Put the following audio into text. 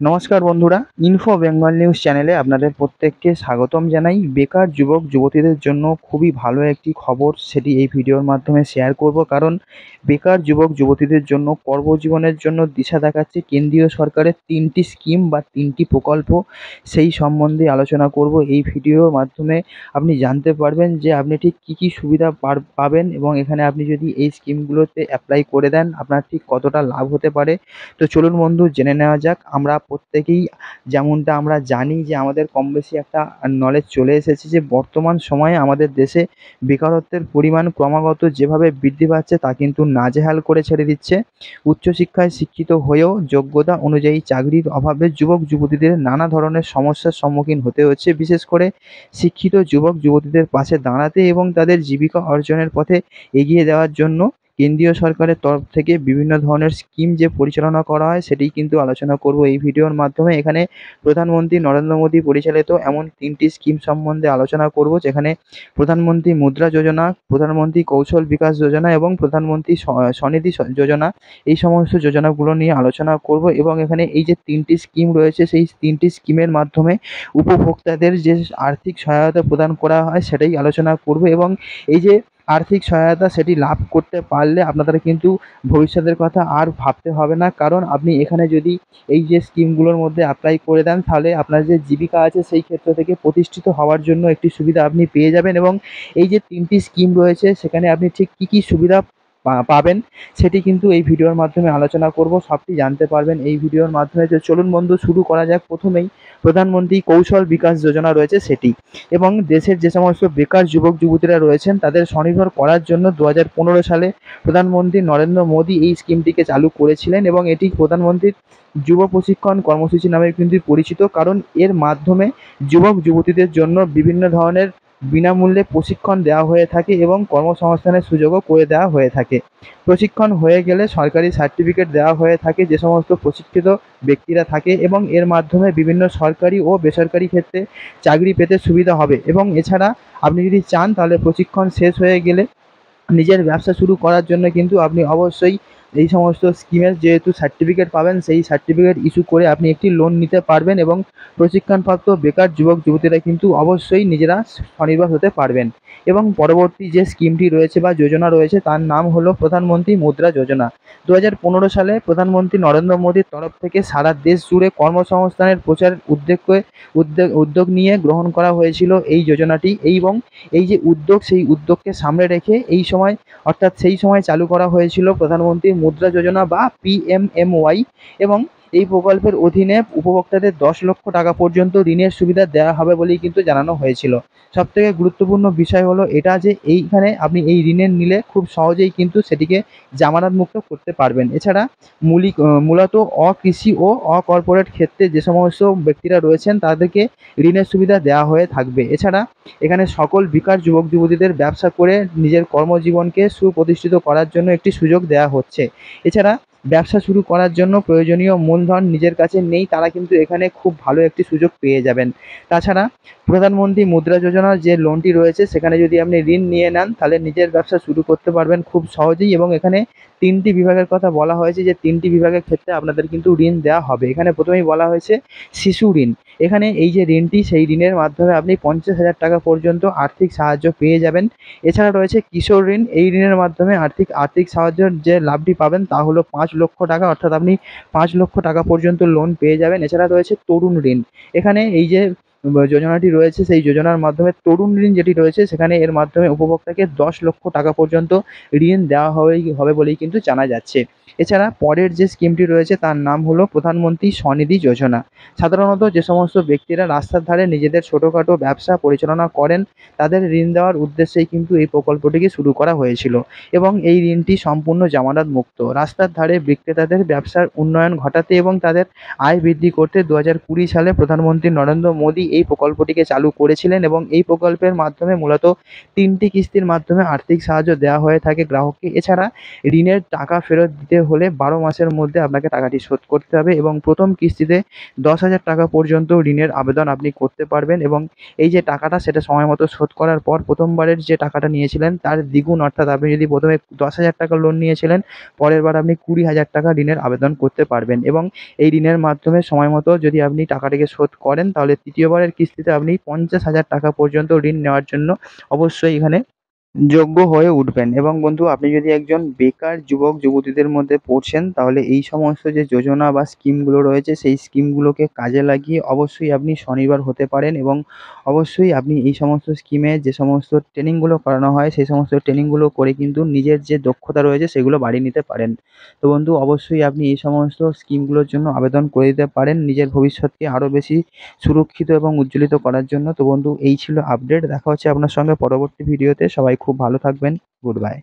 নমস্কার বন্ধুরা, info Bengal news চ্যানেলে আপনাদের প্রত্যেককে স্বাগতম জানাই। বেকার যুবক যুবতীদের জন্য খুবই ভালো একটি খবর, সেটি এই ভিডিওর মাধ্যমে শেয়ার করব। কারণ বেকার যুবক যুবতীদের জন্য কর্মজীবনের জন্য দিশা দেখাচ্ছে কেন্দ্রীয় সরকারের 3টি স্কিম বা 3টি প্রকল্প। সেই সম্বন্ধে আলোচনা করব এই ভিডিওর মাধ্যমে। আপনি জানতে পারবেন যে আপনি ঠিক কী কী সুবিধা পাবেন এবং এখানে আপনি যদি এই স্কিমগুলোতে অ্যাপ্লাই করে দেন আপনার ঠিক কতটা লাভ হতে পারে। তো চলুন বন্ধু, জেনে নেওয়া যাক। আমরা প্রত্যেকেই যেমনটা আমরা জানি যে আমাদের কম বেশি একটা নলেজ চলে এসেছে যে বর্তমান সময়ে আমাদের দেশে বেকারত্বের পরিমাণ ক্রমাগত যেভাবে বৃদ্ধি পাচ্ছে তা কিন্তু নাজেহাল করে ছেড়ে দিচ্ছে। উচ্চশিক্ষায় শিক্ষিত হয়েও যোগ্যতা অনুযায়ী চাকরির অভাবে যুবক যুবতীদের নানা ধরনের সমস্যার সম্মুখীন হতে হচ্ছে। বিশেষ করে শিক্ষিত যুবক যুবতীদের পাশে দাঁড়াতে এবং তাদের জীবিকা অর্জনের পথে এগিয়ে দেওয়ার জন্য কেন্দ্রীয় সরকারের তরফ থেকে বিভিন্ন ধরনের স্কিম যে পরিচালনা করা হয় সেটিই কিন্তু আলোচনা করব এই ভিডিওর মাধ্যমে। এখানে প্রধানমন্ত্রী নরেন্দ্র মোদী পরিচালিত এমন 3টি স্কিম সম্বন্ধে আলোচনা করব, যেখানে প্রধানমন্ত্রী মুদ্রা যোজনা, প্রধানমন্ত্রী কৌশল বিকাশ যোজনা এবং প্রধানমন্ত্রী স্বনিধি যোজনা। এই সমস্ত যোজনাগুলো নিয়ে আলোচনা করব এবং এখানে এই যে 3টি স্কিম রয়েছে সেই 3টি স্কিমের মাধ্যমে উপভোক্তাদের যে আর্থিক সহায়তা প্রদান করা হয় সেটাই আলোচনা করব। এবং এই যে আর্থিক সহায়তা সেটি লাভ করতে পারলে আপনাদের কিন্তু ভবিষ্যতের কথা আর ভাবতে হবে না। কারণ আপনি এখানে যদি এই যে স্কিমগুলোর মধ্যে অ্যাপ্লাই করে দেন তাহলে আপনার যে জীবিকা আছে সেই ক্ষেত্র থেকে প্রতিষ্ঠিত হওয়ার জন্য একটি সুবিধা আপনি পেয়ে যাবেন। এবং এই যে 3টি স্কিম রয়েছে সেখানে আপনি ঠিক কী কী সুবিধা পাবেন সেটি কিন্তু এই ভিডিওর মাধ্যমে আলোচনা করব। সবটি জানতে পারবেন এই ভিডিওর মাধ্যমে। তো চলুন বন্ধু, শুরু করা যাক। প্রথমেই প্রধানমন্ত্রী কৌশল বিকাশ যোজনা রয়েছে সেটি, এবং দেশের যে সমস্ত বেকার যুবক যুবতীরা রয়েছেন তাদের স্বনির্ভর করার জন্য 2015 সালে প্রধানমন্ত্রী নরেন্দ্র মোদী এই স্কিমটিকে চালু করেছিলেন এবং এটি প্রধানমন্ত্রীর যুব প্রশিক্ষণ কর্মসূচি নামে কিন্তু পরিচিত। কারণ এর মাধ্যমে যুবক যুবতীদের জন্য বিভিন্ন ধরনের বিনামূল্যে প্রশিক্ষণ দেওয়া হয়ে থাকে এবং কর্মসংস্থানের সুযোগও করে দেওয়া হয়ে থাকে। প্রশিক্ষণ হয়ে গেলে সরকারি সার্টিফিকেট দেওয়া হয়ে থাকে যে সমস্ত প্রশিক্ষিত ব্যক্তিরা থাকে, এবং এর মাধ্যমে বিভিন্ন সরকারি ও বেসরকারি ক্ষেত্রে চাকরি পেতে সুবিধা হবে। এবং এছাড়া আপনি যদি চান তাহলে প্রশিক্ষণ শেষ হয়ে গেলে নিজের ব্যবসা শুরু করার জন্য কিন্তু আপনি অবশ্যই এই সমস্ত স্কিমের যেহেতু সার্টিফিকেট পাবেন সেই সার্টিফিকেট ইস্যু করে আপনি একটি লোন নিতে পারবেন এবং প্রশিক্ষণপ্রাপ্ত বেকার যুবক যুবতীরা কিন্তু অবশ্যই নিজেরা স্বনির্ভর হতে পারবেন। এবং পরবর্তী যে স্কিমটি রয়েছে বা যোজনা রয়েছে তার নাম হলো প্রধানমন্ত্রী মুদ্রা যোজনা। 2015 সালে প্রধানমন্ত্রী নরেন্দ্র মোদীর তরফ থেকে সারা দেশ জুড়ে কর্মসংস্থানের প্রচার উদ্যোগ নিয়ে গ্রহণ করা হয়েছিল এই যোজনাটি। এবং এই যে উদ্যোগ সেই উদ্যোগকে সামনে রেখে এই সময় অর্থাৎ সেই সময় চালু করা হয়েছিল প্রধানমন্ত্রী মুদ্রা যোজনা বা PMMY। এবং এই প্রকল্পের অধীনে উপভোক্তাদের 10 লক্ষ টাকা পর্যন্ত ঋণের সুবিধা দেওয়া হবে বলেই কিন্তু জানানো হয়েছিল। সবথেকে গুরুত্বপূর্ণ বিষয় হলো এটা যে এইখানে আপনি এই ঋণের নিলে খুব সহজেই কিন্তু সেটিকে জামানত মুক্ত করতে পারবেন। এছাড়া মূলত অকৃষি ও অকর্পোরেট ক্ষেত্রে যে সমস্ত ব্যক্তিরা রয়েছেন তাদেরকে ঋণের সুবিধা দেওয়া হয়ে থাকবে। এছাড়া এখানে সকল বেকার যুবক যুবতীদের ব্যবসা করে নিজের কর্মজীবনকে সুপ্রতিষ্ঠিত করার জন্য একটি সুযোগ দেওয়া হচ্ছে। এছাড়া ব্যবসা শুরু করার জন্য প্রয়োজনীয় মূলধন নিজের কাছে নেই তারা কিন্তু এখানে খুব ভালো একটি সুযোগ পেয়ে যাবেন। তাছাড়া প্রধানমন্ত্রী মুদ্রা যোজনার যে লোনটি রয়েছে সেখানে যদি আপনি ঋণ নিয়ে নেন তাহলে নিজের ব্যবসা শুরু করতে পারবেন খুব সহজেই। এবং এখানে 3টি বিভাগের কথা বলা হয়েছে যে 3টি বিভাগের ক্ষেত্রে আপনাদের কিন্তু ঋণ দেওয়া হবে। এখানে প্রথমেই বলা হয়েছে শিশু ঋণ। এখানে এই যে ঋণটি সেই ঋণের মাধ্যমে আপনি 50,000 টাকা পর্যন্ত আর্থিক সাহায্য পেয়ে যাবেন। এছাড়া রয়েছে কিশোর ঋণ। এই ঋণের মাধ্যমে আর্থিক সাহায্যের যে লাভটি পাবেন তা হলো 5 লক্ষ টাকা, অর্থাৎ আপনি 5 লক্ষ টাকা পর্যন্ত লোন পেয়ে যাবেন। এছাড়া রয়েছে তরুণ ঋণ। এখানে এই যে যোজনাটি রয়েছে সেই যোজনার মাধ্যমে তরুণ ঋণ যেটি রয়েছে সেখানে এর মাধ্যমে উপভোক্তাকে 10 লক্ষ টাকা পর্যন্ত ঋণ দেওয়া হবে বলেই কিন্তু জানা যাচ্ছে। এছাড়া পরের যে স্কিমটি রয়েছে তার নাম হলো প্রধানমন্ত্রী স্বনিধি যোজনা। সাধারণত যে সমস্ত ব্যক্তিরা রাস্তার ধারে নিজেদের ছোটোখাটো ব্যবসা পরিচালনা করেন তাদের ঋণ দেওয়ার উদ্দেশ্যেই কিন্তু এই প্রকল্পটিকে শুরু করা হয়েছিল। এবং এই ঋণটি সম্পূর্ণ জামানত মুক্ত। রাস্তার ধারে বিক্রেতাদের ব্যবসার উন্নয়ন ঘটাতে এবং তাদের আয় বৃদ্ধি করতে 2020 সালে প্রধানমন্ত্রী নরেন্দ্র মোদী এই প্রকল্পটিকে চালু করেছিলেন এবং এই প্রকল্পের মাধ্যমে মূলত 3টি কিস্তির মাধ্যমে আর্থিক সাহায্য দেওয়া হয়ে থাকে গ্রাহককে। এছাড়া ঋণের টাকা ফেরত দিতে হলে 12 মাসের মধ্যে আপনাকে টাকাটি শোধ করতে হবে এবং প্রথম কিস্তিতে 10,000 টাকা পর্যন্ত ঋণের আবেদন আপনি করতে পারবেন এবং এই যে টাকাটা সেটা সময় মতো শোধ করার পর প্রথমবারের যে টাকাটা নিয়েছিলেন তার দ্বিগুণ, অর্থাৎ আপনি যদি প্রথমে 10,000 টাকা লোন নিয়েছিলেন, পরের বার আপনি 20,000 টাকা ঋণের আবেদন করতে পারবেন এবং এই ঋণের মাধ্যমে সময় মতো যদি আপনি টাকাটিকে শোধ করেন তাহলে তৃতীয়বারের কিস্তিতে আপনি 50,000 টাকা পর্যন্ত ঋণ নেওয়ার জন্য অবশ্যই এখানে যোগ্য হয়ে উঠবেন। এবং বন্ধু, আপনি যদি একজন বেকার যুবক যুবতীদের মধ্যে পড়ছেন তাহলে এই সমস্ত যে যোজনা বা স্কিমগুলো রয়েছে সেই স্কিমগুলোকে কাজে লাগিয়ে অবশ্যই আপনি স্বনির্ভর হতে পারেন এবং অবশ্যই আপনি এই সমস্ত স্কিমে যে সমস্ত ট্রেনিংগুলো করানো হয় সেই সমস্ত ট্রেনিংগুলো করে কিন্তু নিজের যে দক্ষতা রয়েছে সেগুলো বাড়িয়ে নিতে পারেন। তো বন্ধু, অবশ্যই আপনি এই সমস্ত স্কিমগুলোর জন্য আবেদন করে দিতে পারেন নিজের ভবিষ্যৎকে আরও বেশি সুরক্ষিত এবং উজ্জ্বলিত করার জন্য। তো বন্ধু, এই ছিল আপডেট। দেখা হচ্ছে আপনার সঙ্গে পরবর্তী ভিডিওতে। সবাই খুব ভালো থাকবেন। Good bye.